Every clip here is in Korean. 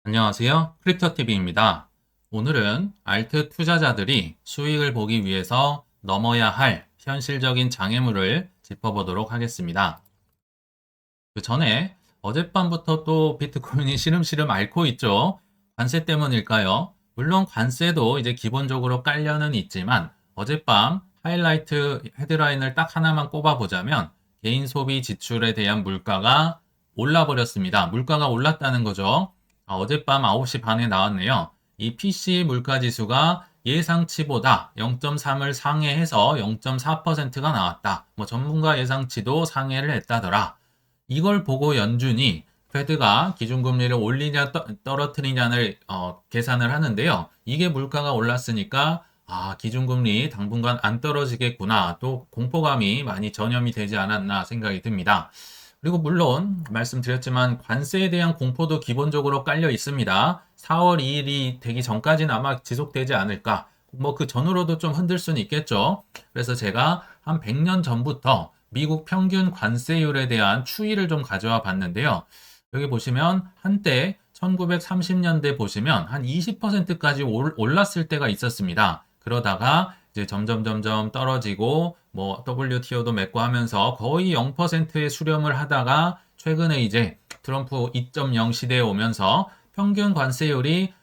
안녕하세요. 크립토TV입니다. 오늘은 알트 투자자들이 수익을 보기 위해서 넘어야 할 현실적인 장애물을 짚어보도록 하겠습니다. 그 전에 어젯밤부터 또 비트코인이 시름시름 앓고 있죠. 관세 때문일까요? 물론 관세도 이제 기본적으로 깔려는 있지만 어젯밤 하이라이트 헤드라인을 딱 하나만 꼽아보자면 개인 소비 지출에 대한 물가가 올라버렸습니다. 물가가 올랐다는 거죠. 어젯밤 9시 반에 나왔네요. 이 PC 물가 지수가 예상치보다 0.3을 상회해서 0.4%가 나왔다. 전문가 예상치도 상회를 했다더라. 이걸 보고 연준이 페드가 기준금리를 올리냐 떨어뜨리냐를 계산을 하는데요. 이게 물가가 올랐으니까 기준금리 당분간 안 떨어지겠구나. 또 공포감이 많이 전염이 되지 않았나 생각이 듭니다. 그리고 물론 말씀드렸지만 관세에 대한 공포도 기본적으로 깔려 있습니다. 4월 2일이 되기 전까지는 아마 지속되지 않을까. 그 전후로도 좀 흔들 수는 있겠죠. 그래서 제가 한 100년 전부터 미국 평균 관세율에 대한 추이를 좀 가져와 봤는데요. 여기 보시면 한때 1930년대 보시면 한 20%까지 올랐을 때가 있었습니다. 그러다가 이제 점점 떨어지고 WTO도 맺고 하면서 거의 0%의 수렴을 하다가 최근에 이제 트럼프 2.0 시대에 오면서 평균 관세율이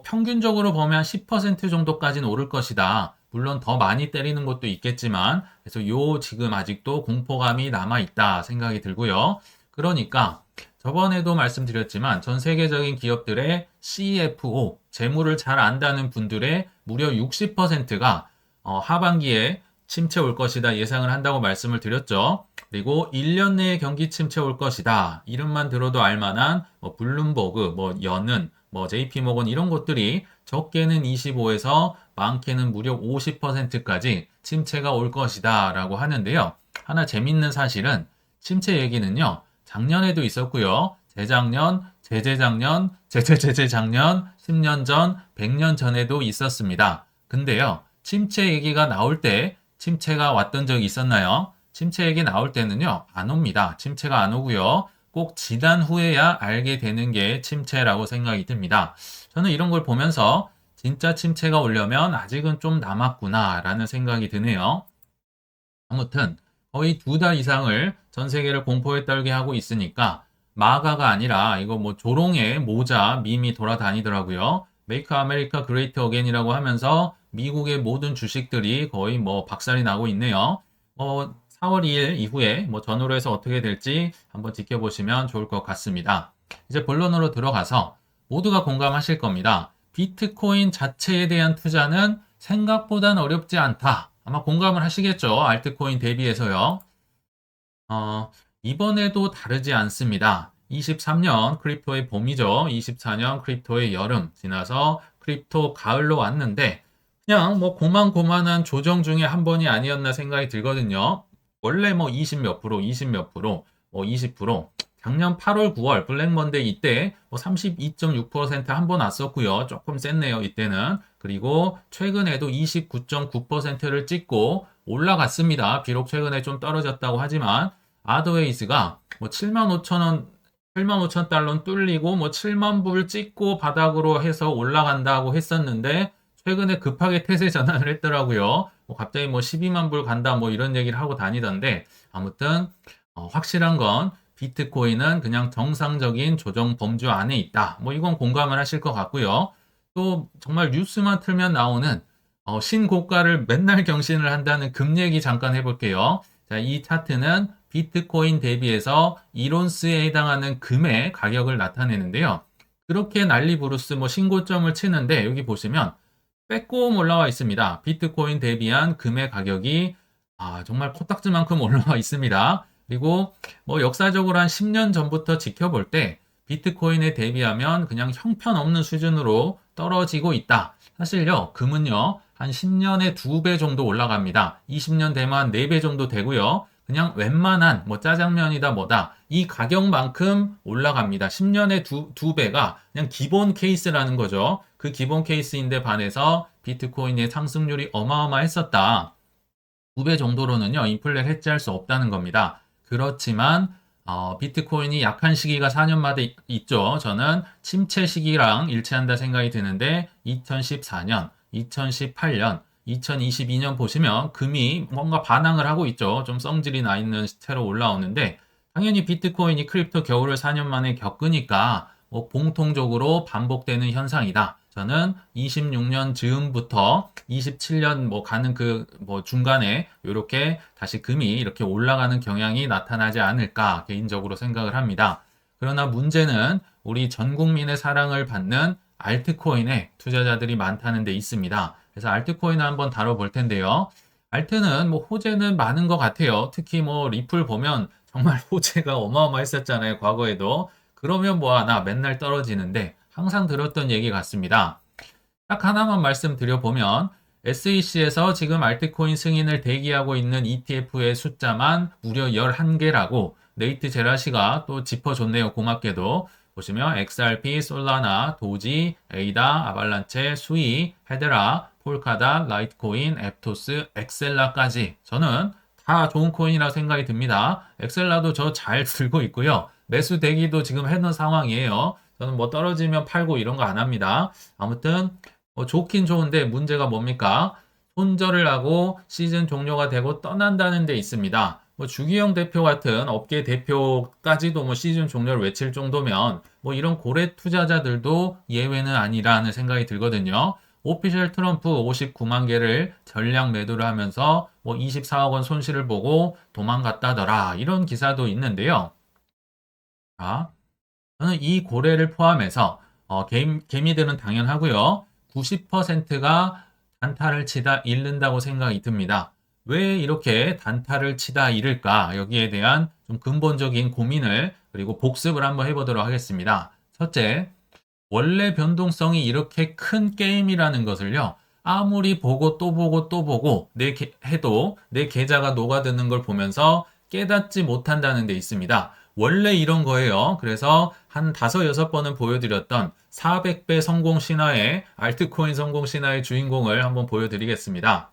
평균적으로 보면 10% 정도까지는 오를 것이다. 물론 더 많이 때리는 것도 있겠지만 그래서 지금 아직도 공포감이 남아 있다 생각이 들고요. 그러니까 저번에도 말씀드렸지만 전 세계적인 기업들의 CFO 재무를 잘 안다는 분들의 무려 60%가 하반기에 침체 올 것이다 예상을 한다고 말씀을 드렸죠. 그리고 1년 내에 경기 침체 올 것이다. 이름만 들어도 알만한 블룸버그, 연은, JP모건 이런 것들이 적게는 25에서 많게는 무려 50%까지 침체가 올 것이다 라고 하는데요. 하나 재밌는 사실은 침체 얘기는요. 작년에도 있었고요. 재작년, 재재작년, 재재재재작년, 10년 전, 100년 전에도 있었습니다. 근데요. 침체 얘기가 나올 때 침체가 왔던 적이 있었나요? 침체 얘기 나올 때는요. 안 옵니다. 침체가 안 오고요. 꼭 지난 후에야 알게 되는 게 침체라고 생각이 듭니다. 저는 이런 걸 보면서 진짜 침체가 오려면 아직은 좀 남았구나 라는 생각이 드네요. 아무튼 거의 2달 이상을 전 세계를 공포에 떨게 하고 있으니까 마가가 아니라 이거 조롱의 모자 밈이 돌아다니더라고요. Make America Great Again이라고 하면서 미국의 모든 주식들이 거의 박살이 나고 있네요. 4월 2일 이후에 전후로 해서 어떻게 될지 한번 지켜보시면 좋을 것 같습니다. 이제 본론으로 들어가서 모두가 공감하실 겁니다. 비트코인 자체에 대한 투자는 생각보단 어렵지 않다. 아마 공감을 하시겠죠. 알트코인 대비해서요. 이번에도 다르지 않습니다. 23년 크립토의 봄이죠. 24년 크립토의 여름 지나서 크립토 가을로 왔는데 그냥 고만고만한 조정 중에 한 번이 아니었나 생각이 들거든요. 원래 20 몇 프로, 20 몇 프로, 20%. 작년 8월, 9월 블랙 먼데이 이때 32.6% 한 번 왔었고요. 조금 셌네요, 이때는. 그리고 최근에도 29.9%를 찍고 올라갔습니다. 비록 최근에 좀 떨어졌다고 하지만 아더웨이즈가 7만 5천 원, 7만 5천 달러는 뚫리고 7만 불 찍고 바닥으로 해서 올라간다고 했었는데 최근에 급하게 태세 전환을 했더라고요. 갑자기 12만 불 간다 이런 얘기를 하고 다니던데 아무튼 확실한 건 비트코인은 그냥 정상적인 조정 범주 안에 있다. 이건 공감을 하실 것 같고요. 또 정말 뉴스만 틀면 나오는 신고가를 맨날 경신을 한다는 금 얘기 잠깐 해볼게요. 자, 이 차트는 비트코인 대비해서 이론스에 해당하는 금의 가격을 나타내는데요. 그렇게 난리 부르스 신고점을 치는데 여기 보시면 빼꼼 올라와 있습니다. 비트코인 대비한 금의 가격이 정말 코딱지만큼 올라와 있습니다. 그리고 역사적으로 한 10년 전부터 지켜볼 때 비트코인에 대비하면 그냥 형편없는 수준으로 떨어지고 있다. 사실요, 금은요, 한 10년에 2배 정도 올라갑니다. 20년 되면 4배 정도 되고요. 그냥 웬만한 짜장면이다 뭐다. 이 가격만큼 올라갑니다. 10년에 두 배가 그냥 기본 케이스라는 거죠. 그 기본 케이스인데 반해서 비트코인의 상승률이 어마어마했었다. 2배 정도로는요, 인플레를 해지할 수 없다는 겁니다. 그렇지만 비트코인이 약한 시기가 4년마다 있죠. 저는 침체 시기랑 일치한다 생각이 드는데 2014년, 2018년, 2022년 보시면 금이 뭔가 반항을 하고 있죠. 좀 성질이 나 있는 시태로 올라오는데 당연히 비트코인이 크립토 겨울을 4년 만에 겪으니까 뭐 공통적으로 반복되는 현상이다. 저는 26년 즈음부터 27년 뭐 가는 그 뭐 중간에 이렇게 다시 금이 이렇게 올라가는 경향이 나타나지 않을까 개인적으로 생각을 합니다. 그러나 문제는 우리 전 국민의 사랑을 받는 알트코인에 투자자들이 많다는 데 있습니다. 그래서 알트코인을 한번 다뤄볼 텐데요. 알트는 뭐 호재는 많은 것 같아요. 특히 뭐 리플 보면 정말 호재가 어마어마했었잖아요. 과거에도. 그러면 뭐하나 맨날 떨어지는데 항상 들었던 얘기 같습니다. 딱 하나만 말씀드려보면 SEC에서 지금 알트코인 승인을 대기하고 있는 ETF의 숫자만 무려 11개라고 네이트 제라시가 또 짚어줬네요. 고맙게도. 보시면 XRP, 솔라나, 도지, 에이다, 아발란체, 수이, 헤드라, 폴카다, 라이트코인, 앱토스, 엑셀라까지 저는 다 좋은 코인이라 생각이 듭니다. 엑셀라도 저 잘 들고 있고요. 매수 대기도 지금 해놓은 상황이에요. 저는 뭐 떨어지면 팔고 이런 거 안 합니다. 아무튼 좋긴 좋은데 문제가 뭡니까? 손절을 하고 시즌 종료가 되고 떠난다는 데 있습니다. 뭐 주기영 대표 같은 업계 대표까지도 뭐 시즌 종료를 외칠 정도면 뭐 이런 고래 투자자들도 예외는 아니라는 생각이 들거든요. 오피셜 트럼프 59만 개를 전량 매도를 하면서 뭐 24억 원 손실을 보고 도망갔다더라. 이런 기사도 있는데요. 자, 저는 이 고래를 포함해서 개미들은 당연하고요. 90%가 단타를 치다 잃는다고 생각이 듭니다. 왜 이렇게 단타를 치다 잃을까? 여기에 대한 좀 근본적인 고민을 그리고 복습을 한번 해보도록 하겠습니다. 첫째, 원래 변동성이 이렇게 큰 게임이라는 것을요. 아무리 보고 또 보고 또 보고 해도 내 계좌가 녹아드는 걸 보면서 깨닫지 못한다는 데 있습니다. 원래 이런 거예요. 그래서 한 다섯 여섯 번은 보여드렸던 400배 성공 신화의 알트코인 성공 신화의 주인공을 한번 보여드리겠습니다.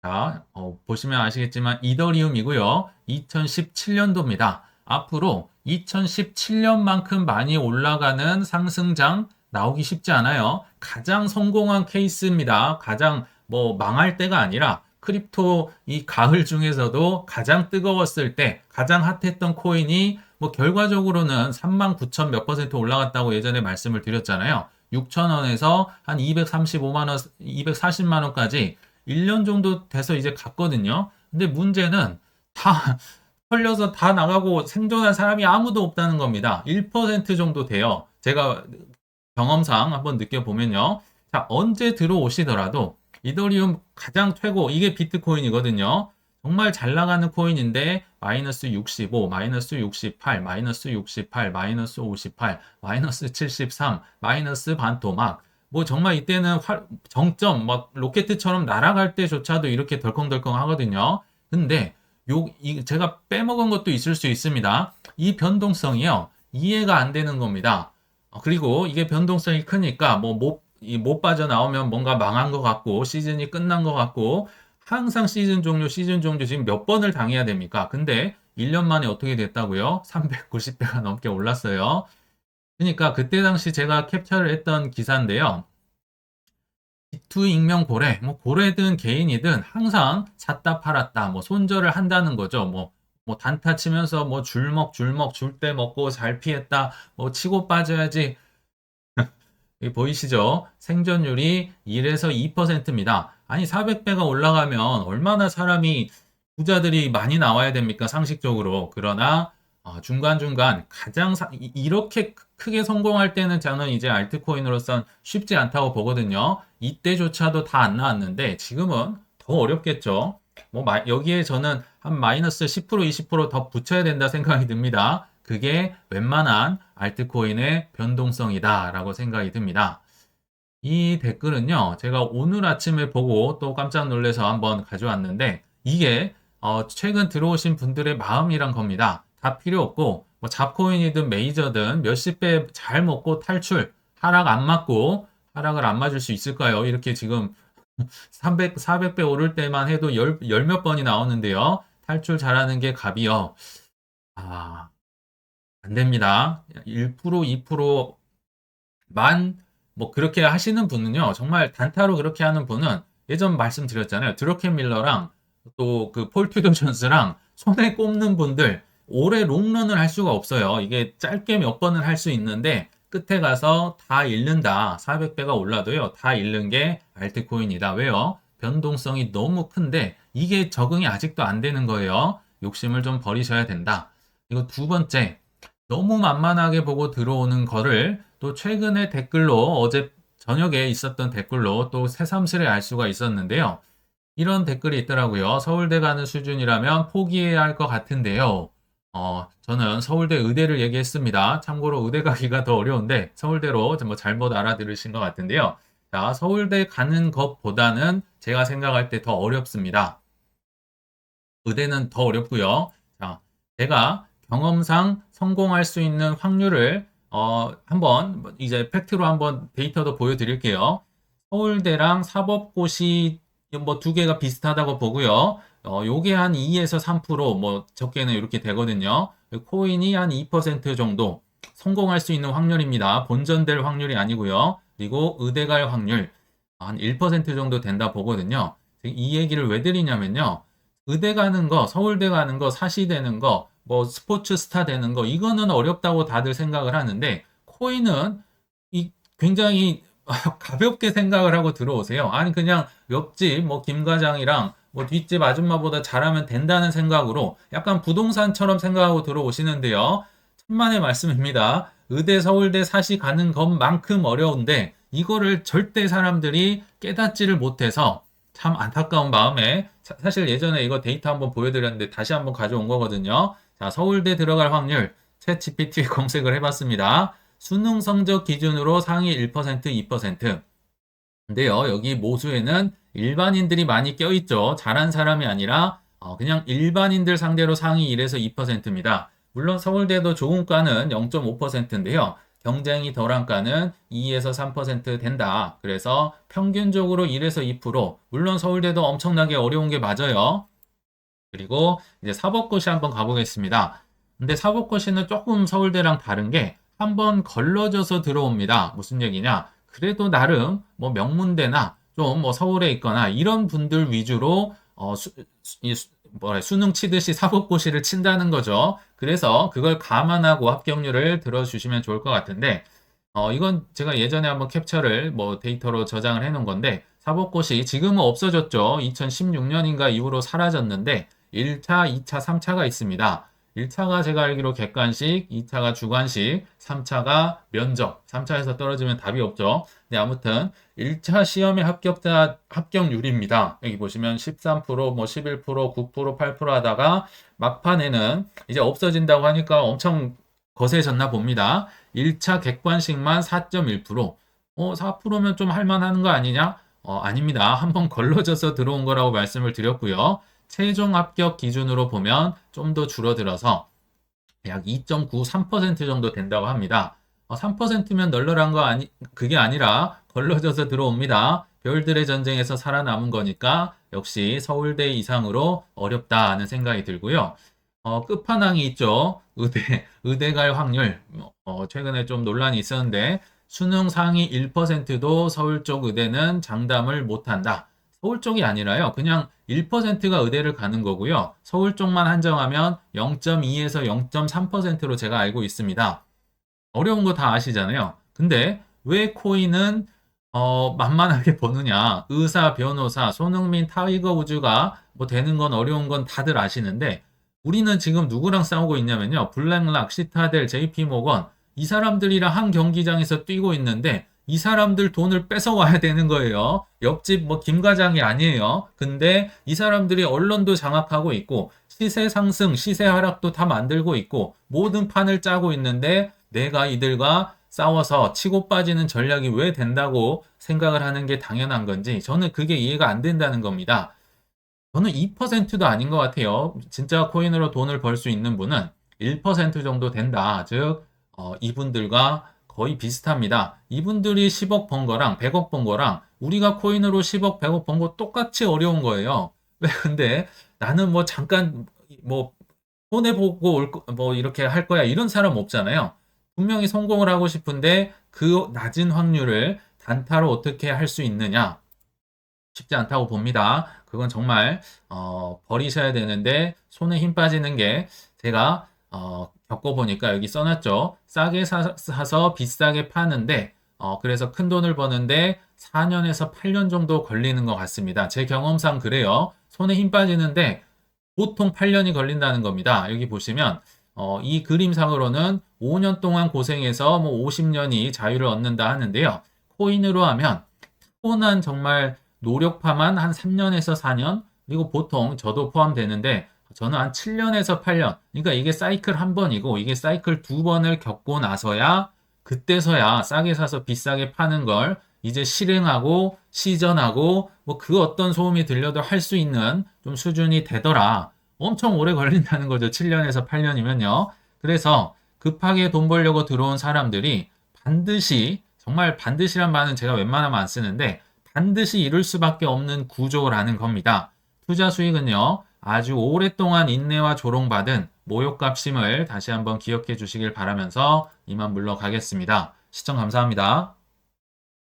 자, 보시면 아시겠지만 이더리움이고요. 2017년도입니다. 앞으로 2017년만큼 많이 올라가는 상승장 나오기 쉽지 않아요. 가장 성공한 케이스입니다. 가장 뭐 망할 때가 아니라 크립토 이 가을 중에서도 가장 뜨거웠을 때 가장 핫했던 코인이 뭐 결과적으로는 39,000 몇 퍼센트 올라갔다고 예전에 말씀을 드렸잖아요. 6,000원에서 한 235만 원, 240만 원까지 1년 정도 돼서 이제 갔거든요. 근데 문제는 다 털려서 다 나가고 생존한 사람이 아무도 없다는 겁니다. 1% 정도 돼요. 제가 경험상 한번 느껴보면요. 자, 언제 들어오시더라도 이더리움 가장 최고, 이게 비트코인이거든요. 정말 잘 나가는 코인인데 마이너스 65, 마이너스 68, 마이너스 68, 마이너스 58, 마이너스 73, 마이너스 반토막 뭐 정말 이때는 정점 막 로켓처럼 날아갈 때조차도 이렇게 덜컹덜컹 하거든요. 근데 제가 빼먹은 것도 있을 수 있습니다. 이 변동성이요. 이해가 안 되는 겁니다. 그리고 이게 변동성이 크니까 뭐 못 빠져나오면 뭔가 망한 것 같고 시즌이 끝난 것 같고 항상 시즌 종료 지금 몇 번을 당해야 됩니까? 근데 1년 만에 어떻게 됐다고요? 390배가 넘게 올랐어요. 그러니까 그때 당시 제가 캡처를 했던 기사인데요. 기투 익명 고래, 뭐 고래든 개인이든 항상 샀다 팔았다, 뭐 손절을 한다는 거죠. 뭐 단타 치면서 뭐 줄먹 줄 때 먹고 잘 피했다, 뭐 치고 빠져야지. 여기 보이시죠? 생존율이 1에서 2%입니다. 아니 400배가 올라가면 얼마나 사람이 부자들이 많이 나와야 됩니까? 상식적으로. 그러나 중간중간 가장 이렇게 크게 성공할 때는 저는 이제 알트코인으로선 쉽지 않다고 보거든요. 이때조차도 다 안 나왔는데 지금은 더 어렵겠죠. 뭐 여기에 저는 한 마이너스 10% 20%더 붙여야 된다 생각이 듭니다. 그게 웬만한 알트코인의 변동성이다라고 생각이 듭니다. 이 댓글은요, 제가 오늘 아침에 보고 또 깜짝 놀라서 한번 가져왔는데, 이게 최근 들어오신 분들의 마음이란 겁니다. 다 필요 없고, 뭐 잡코인이든 메이저든 몇십 배 잘 먹고 탈출, 하락 안 맞고, 하락을 안 맞을 수 있을까요? 이렇게 지금 400배 오를 때만 해도 열 몇 번이 나오는데요. 탈출 잘하는 게 갑이요. 아, 안 됩니다. 1%, 2%만 뭐 그렇게 하시는 분은요. 정말 단타로 그렇게 하는 분은 예전 말씀드렸잖아요. 드러켄 밀러랑 또 그 폴 튜더 존스랑 손에 꼽는 분들 오래 롱런을 할 수가 없어요. 이게 짧게 몇 번은 할 수 있는데 끝에 가서 다 잃는다. 400배가 올라도요. 다 잃는 게 알트코인이다. 왜요? 변동성이 너무 큰데 이게 적응이 아직도 안 되는 거예요. 욕심을 좀 버리셔야 된다. 이거 두 번째, 너무 만만하게 보고 들어오는 거를 또 최근에 댓글로 어제 저녁에 있었던 댓글로 또 새삼스레 알 수가 있었는데요. 이런 댓글이 있더라고요. 서울대 가는 수준이라면 포기해야 할 것 같은데요. 저는 서울대 의대를 얘기했습니다. 참고로 의대 가기가 더 어려운데 서울대로 뭐 잘못 알아들으신 것 같은데요. 자, 서울대 가는 것보다는 제가 생각할 때 더 어렵습니다. 의대는 더 어렵고요. 자, 제가 경험상 성공할 수 있는 확률을 한번 이제 팩트로 한번 데이터도 보여드릴게요. 서울대랑 사법고시 뭐 두 개가 비슷하다고 보고요. 요게 한 2에서 3%뭐 적게는 이렇게 되거든요. 코인이 한 2% 정도 성공할 수 있는 확률입니다. 본전될 확률이 아니고요. 그리고 의대 갈 확률 한 1% 정도 된다 보거든요. 이 얘기를 왜 드리냐면요. 의대 가는 거, 서울대 가는 거, 사시 되는 거, 뭐 스포츠 스타 되는 거, 이거는 어렵다고 다들 생각을 하는데, 코인은 굉장히 가볍게 생각을 하고 들어오세요. 아니, 그냥 옆집, 뭐, 김 과장이랑 뭐 뒷집 아줌마보다 잘하면 된다는 생각으로 약간 부동산처럼 생각하고 들어오시는데요. 천만의 말씀입니다. 의대, 서울대, 사시 가는 것만큼 어려운데, 이거를 절대 사람들이 깨닫지를 못해서 참 안타까운 마음에 사실 예전에 이거 데이터 한번 보여드렸는데 다시 한번 가져온 거거든요. 자, 서울대 들어갈 확률 챗 GPT 검색을 해봤습니다. 수능 성적 기준으로 상위 1%, 2%. 근데요, 여기 모수에는 일반인들이 많이 껴있죠. 잘한 사람이 아니라 그냥 일반인들 상대로 상위 1에서 2%입니다. 물론 서울대도 좋은 과는 0.5%인데요. 경쟁이 덜한 과는 2에서 3% 된다. 그래서 평균적으로 1에서 2%. 물론 서울대도 엄청나게 어려운 게 맞아요. 그리고 이제 사법고시 한번 가보겠습니다. 근데 사법고시는 조금 서울대랑 다른 게 한번 걸러져서 들어옵니다. 무슨 얘기냐? 그래도 나름 뭐 명문대나 좀 뭐 서울에 있거나 이런 분들 위주로 수능 치듯이 사법고시를 친다는 거죠. 그래서 그걸 감안하고 합격률을 들어주시면 좋을 것 같은데 이건 제가 예전에 한번 캡처를 뭐 데이터로 저장을 해 놓은 건데 사법고시 지금은 없어졌죠. 2016년인가 이후로 사라졌는데 1차, 2차, 3차가 있습니다. 1차가 제가 알기로 객관식, 2차가 주관식, 3차가 면접. 3차에서 떨어지면 답이 없죠. 네, 아무튼 1차 시험의 합격자 합격률입니다. 여기 보시면 13%, 뭐 11%, 9%, 8% 하다가 막판에는 이제 없어진다고 하니까 엄청 거세졌나 봅니다. 1차 객관식만 4.1%. 4%면 좀 할만한 거 아니냐? 아닙니다. 한번 걸러져서 들어온 거라고 말씀을 드렸고요. 최종 합격 기준으로 보면 좀 더 줄어들어서 약 2.93% 정도 된다고 합니다. 3%면 널널한 거 그게 아니라 걸러져서 들어옵니다. 별들의 전쟁에서 살아남은 거니까 역시 서울대 이상으로 어렵다는 생각이 들고요. 끝판왕이 있죠. 의대 갈 확률. 최근에 좀 논란이 있었는데, 수능 상위 1%도 서울 쪽 의대는 장담을 못한다. 서울 쪽이 아니라요. 그냥 1%가 의대를 가는 거고요. 서울 쪽만 한정하면 0.2에서 0.3%로 제가 알고 있습니다. 어려운 거 다 아시잖아요. 근데 왜 코인은 만만하게 보느냐? 의사, 변호사, 손흥민, 타이거 우즈가 뭐 되는 건 어려운 건 다들 아시는데 우리는 지금 누구랑 싸우고 있냐면요. 블랙락, 시타델, JP 모건 이 사람들이랑 한 경기장에서 뛰고 있는데 이 사람들 돈을 뺏어와야 되는 거예요. 옆집 뭐 김과장이 아니에요. 근데 이 사람들이 언론도 장악하고 있고 시세 상승, 시세 하락도 다 만들고 있고 모든 판을 짜고 있는데 내가 이들과 싸워서 치고 빠지는 전략이 왜 된다고 생각을 하는 게 당연한 건지 저는 그게 이해가 안 된다는 겁니다. 저는 2%도 아닌 것 같아요. 진짜 코인으로 돈을 벌 수 있는 분은 1% 정도 된다. 즉, 이분들과 거의 비슷합니다. 이분들이 10억 번 거랑 100억 번 거랑 우리가 코인으로 10억, 100억 번 거 똑같이 어려운 거예요. 왜 근데 나는 뭐 잠깐 뭐 손해보고 뭐 이렇게 할 거야. 이런 사람 없잖아요. 분명히 성공을 하고 싶은데 그 낮은 확률을 단타로 어떻게 할 수 있느냐? 쉽지 않다고 봅니다. 그건 정말 버리셔야 되는데 손에 힘 빠지는 게 제가 겪어보니까 여기 써놨죠. 싸게 사서 비싸게 파는데 그래서 큰 돈을 버는데 4년에서 8년 정도 걸리는 것 같습니다. 제 경험상 그래요. 손에 힘 빠지는데 보통 8년이 걸린다는 겁니다. 여기 보시면 이 그림상으로는 5년 동안 고생해서 뭐 50년이 자유를 얻는다 하는데요. 코인으로 하면 타고난 정말 노력파만 한 3년에서 4년, 그리고 보통 저도 포함되는데 저는 한 7년에서 8년. 그러니까 이게 사이클 한 번이고 이게 사이클 두 번을 겪고 나서야 그때서야 싸게 사서 비싸게 파는 걸 이제 실행하고 시전하고 뭐 그 어떤 소음이 들려도 할 수 있는 좀 수준이 되더라. 엄청 오래 걸린다는 거죠. 7년에서 8년이면요. 그래서 급하게 돈 벌려고 들어온 사람들이 반드시 정말 반드시란 말은 제가 웬만하면 안 쓰는데 반드시 이룰 수밖에 없는 구조라는 겁니다. 투자 수익은요, 아주 오랫동안 인내와 조롱받은 모욕값임을 다시 한번 기억해 주시길 바라면서 이만 물러가겠습니다. 시청 감사합니다.